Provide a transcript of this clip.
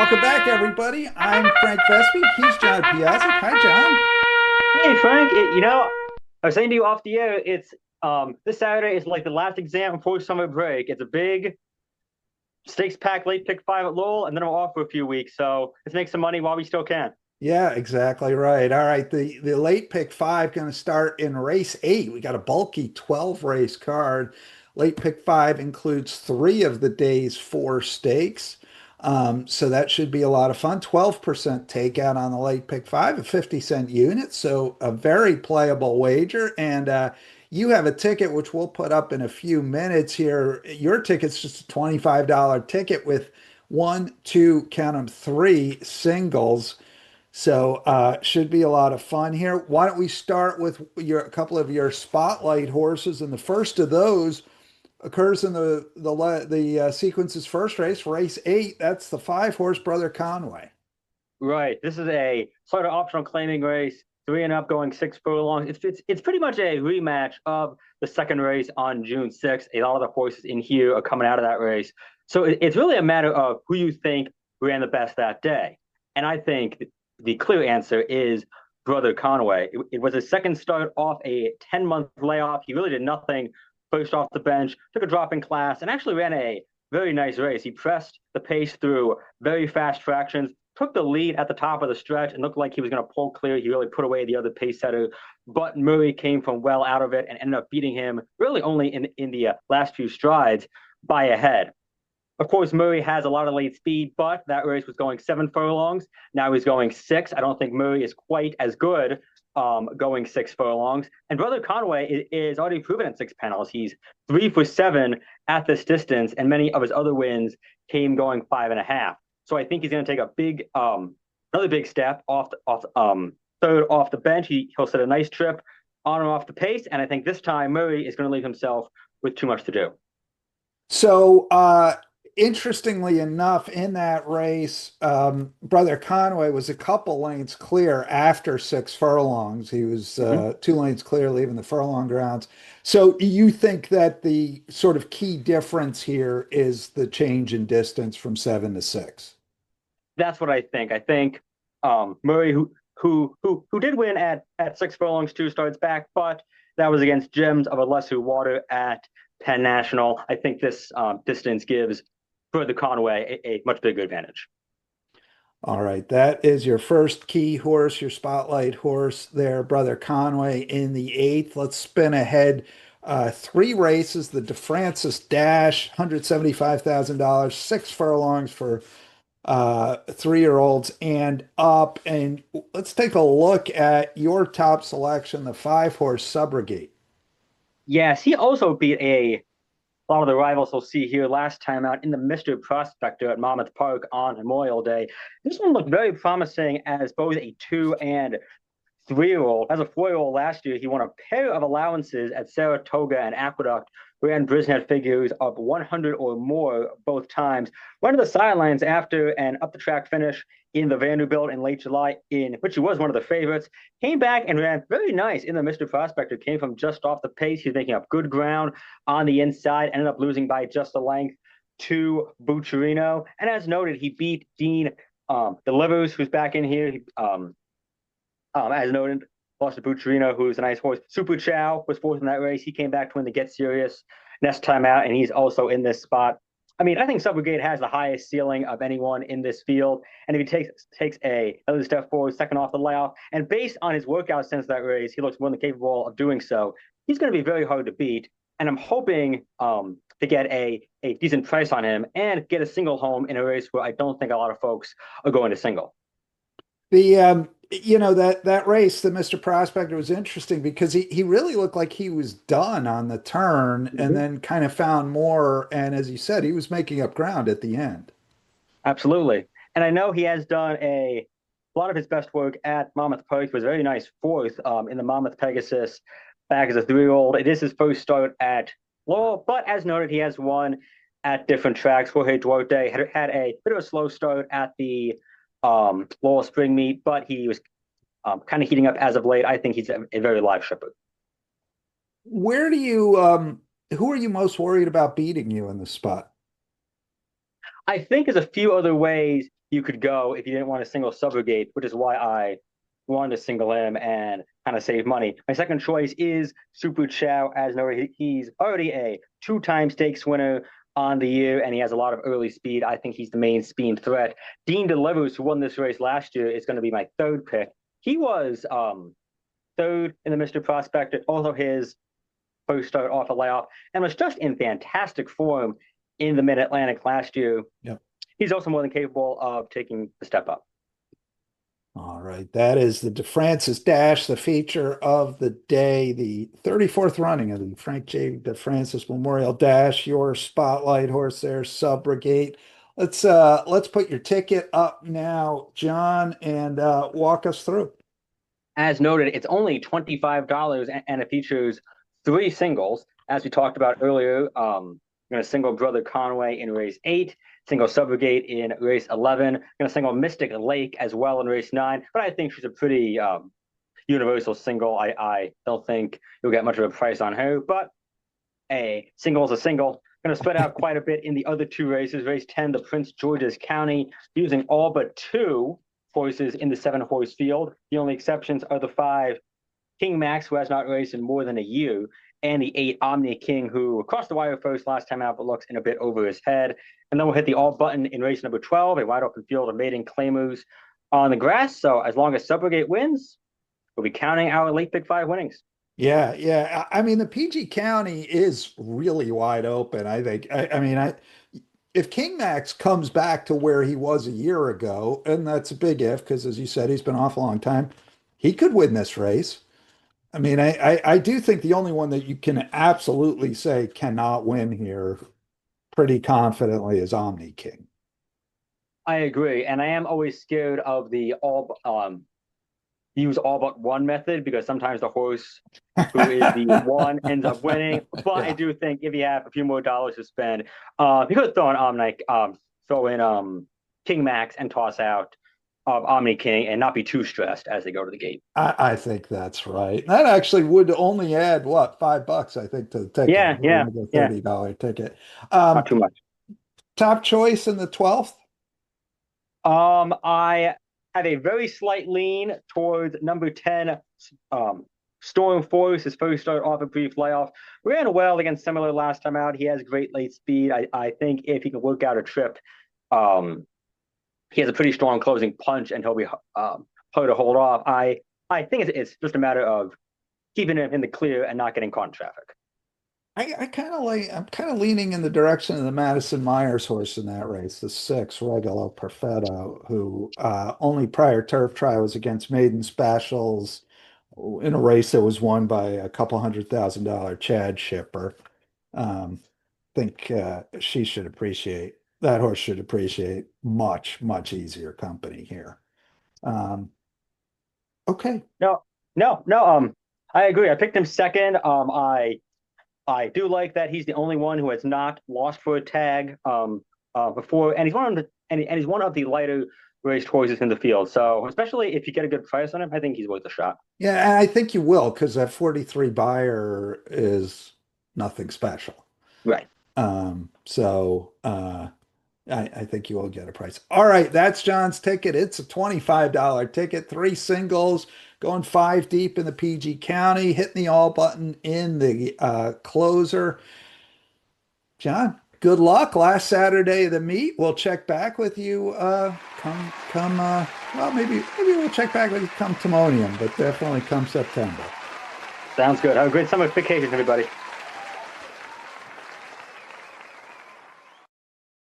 welcome back, everybody. I'm Frank Vespi. He's John Piazza. Hi, John. Hey Frank, I was saying to you off the air, it's this Saturday is like the last exam before summer break. It's a big stakes pack late pick five at Lowell, and then I'm off for a few weeks. So let's make some money while we still can. Yeah, exactly right. All right, the late pick five going to start in race eight. We got a bulky 12 race card. Late pick five includes three of the day's four stakes. So that should be a lot of fun. 12% takeout on the late pick five, a 50-cent unit. So a very playable wager. And you have a ticket, which we'll put up in a few minutes here. Your ticket's just a $25 ticket with one, two, count them, three singles. So should be a lot of fun here. Why don't we start with a couple of your spotlight horses, and the first of those occurs in the sequence's first race, race eight. That's the five horse Brother Conway. Right. This is a sort of optional claiming race, three and up going six furlongs. It's pretty much a rematch of the second race on June 6th. A lot of the horses in here are coming out of that race. So it's really a matter of who you think ran the best that day. And I think the clear answer is Brother Conway. It was his second start off a 10-month layoff. He really did nothing first off the bench, took a drop in class, and actually ran a very nice race. He pressed the pace through very fast fractions, took the lead at the top of the stretch and looked like he was going to pull clear. He really put away the other pace setter, but Murray came from well out of it and ended up beating him really only in the last few strides by a head. Of course, Murray has a lot of late speed, but that race was going seven furlongs. Now he's going six. I don't think Murray is quite as good going six furlongs. And Brother Conway is already proven at six panels. He's 3 for 7 at this distance, and many of his other wins came going 5.5. So I think he's going to take a big, another big step third off the bench. He'll set a nice trip on and off the pace, and I think this time Murray is going to leave himself with too much to do. So interestingly enough, in that race, Brother Conway was a couple lanes clear after six furlongs. He was Mhm. two lanes clear, leaving the furlong grounds. So you think that the sort of key difference here is the change in distance from seven to six? That's what I think. I think Murray, who did win at six furlongs two starts back, but that was against Gems of a lesser water at Penn National. I think this distance gives Further Conway a much bigger advantage. All right, that is your first key horse, your spotlight horse there, Brother Conway in the eighth. Let's spin ahead three races. The DeFrancis Dash, $175,000, six furlongs for 3-year-olds and up. And let's take a look at your top selection, the five horse Subrogate. Yes, he also beat a lot of the rivals we'll see here last time out in the Mr. Prospector at Monmouth Park on Memorial Day. This one looked very promising as both a 2 and 3-year-old. As a 4-year-old last year, he won a pair of allowances at Saratoga and Aqueduct. Ran Brisnet figures of 100 or more both times. Went to the sidelines after an up the track finish in the Vanderbilt in late July, in which he was one of the favorites. Came back and ran very nice in the Mr. Prospector. Came from just off the pace. He's making up good ground on the inside. Ended up losing by just a length to Bucciarino. And as noted, he beat Dean Delivers, who's back in here. As noted, lost to Bucciarino, who's a nice horse. Super Chow was fourth in that race. He came back to win the Get Serious next time out, and he's also in this spot. I mean, I think Subrogate has the highest ceiling of anyone in this field, and if he takes another step forward, second off the layoff, and based on his workout since that race, he looks more than capable of doing so. He's going to be very hard to beat, and I'm hoping to get a decent price on him and get a single home in a race where I don't think a lot of folks are going to single. The that race, the Mr. Prospector, was interesting because he really looked like he was done on the turn and Mhm. then kind of found more. And as you said, he was making up ground at the end. Absolutely. And I know he has done a lot of his best work at Monmouth Park. He was a very nice fourth in the Monmouth Pegasus back as a 3-year-old. It is his first start at Laurel, but as noted, he has won at different tracks. Jorge Duarte had a bit of a slow start at the Laurel Spring Meet, but he was kind of heating up as of late. I think he's a very live shipper. Where do who are you most worried about beating you in the spot? I think there's a few other ways you could go if you didn't want to single subrogate, which is why I wanted to single him and kind of save money. My second choice is Super Chow. As noted, he's already a two-time stakes winner on the year, and he has a lot of early speed. I think he's the main speed threat. Dean Delivers, who won this race last year, is going to be my third pick. He was third in the Mr. Prospector, although his first start off a layoff, and was just in fantastic form in the Mid-Atlantic last year. Yep. He's also more than capable of taking the step up. All right. That is the DeFrancis Dash, the feature of the day, the 34th running of the Frank J. DeFrancis Memorial Dash. Your spotlight horse there, Subrogate. Let's put your ticket up now, John, and walk us through. As noted, it's only $25 and it features three singles. As we talked about earlier, I'm going to single Brother Conway in race 8, single Subrogate in race 11, going to single Mystic Lake as well in race 9, but I think she's a pretty universal single. I don't think you'll get much of a price on her, but a single is a single. Going to spread out quite a bit in the other two races. Race 10, the Prince George's County, using all but two horses in the 7-horse field. The only exceptions are the 5 King Max, who has not raced in more than a year, and the 8 Omni King, who crossed the wire first last time out, but looks in a bit over his head. And then we'll hit the all button in race number 12, a wide open field of maiden claimers on the grass. So as long as Subrogate wins, we'll be counting our late pick 5 winnings. Yeah, yeah. I mean, the PG County is really wide open, I think. If King Max comes back to where he was a year ago, and that's a big if, because as you said, he's been off a long time, he could win this race. I mean, I do think the only one that you can absolutely say cannot win here pretty confidently is Omni King. I agree, and I am always scared of the all use all but one method because sometimes the horse who is the one ends up winning. But Yeah. I do think if you have a few more dollars to spend, you could throw in throw in King Max and toss out Omni King and not be too stressed as they go to the gate. I think that's right. That actually would only add what, $5, I think, to the ticket. Yeah, yeah, The yeah. $30 ticket. Not too much. Top choice in the 12th. I have a very slight lean towards number 10, Storm Force. His first start off a brief layoff. Ran well against Similar last time out. He has great late speed. I think if he can work out a trip, he has a pretty strong closing punch and he'll be hard to hold off. I think it's just a matter of keeping him in the clear and not getting caught in traffic. I'm kind of leaning in the direction of the Madison Myers horse in that race, the 6, Regalo Perfetto, who only prior turf try was against Maiden Specials in a race that was won by a couple $100,000 Chad Shipper. Think that horse should appreciate much, much easier company here. Okay. No. I agree. I picked him second. I do like that he's the only one who has not lost for a tag before, and he's one of the lighter raced horses in the field. So especially if you get a good price on him, I think he's worth a shot. Yeah, and I think you will because that 43 buyer is nothing special. Right. I think you will get a price. All right, that's John's ticket. It's a $25 ticket, 3 singles, going 5 deep in the PG County, hitting the all button in the closer. John, good luck. Last Saturday of the meet. We'll check back with you. Well, maybe we'll check back with you come Timonium, but definitely come September. Sounds good. Have a great summer vacation, everybody.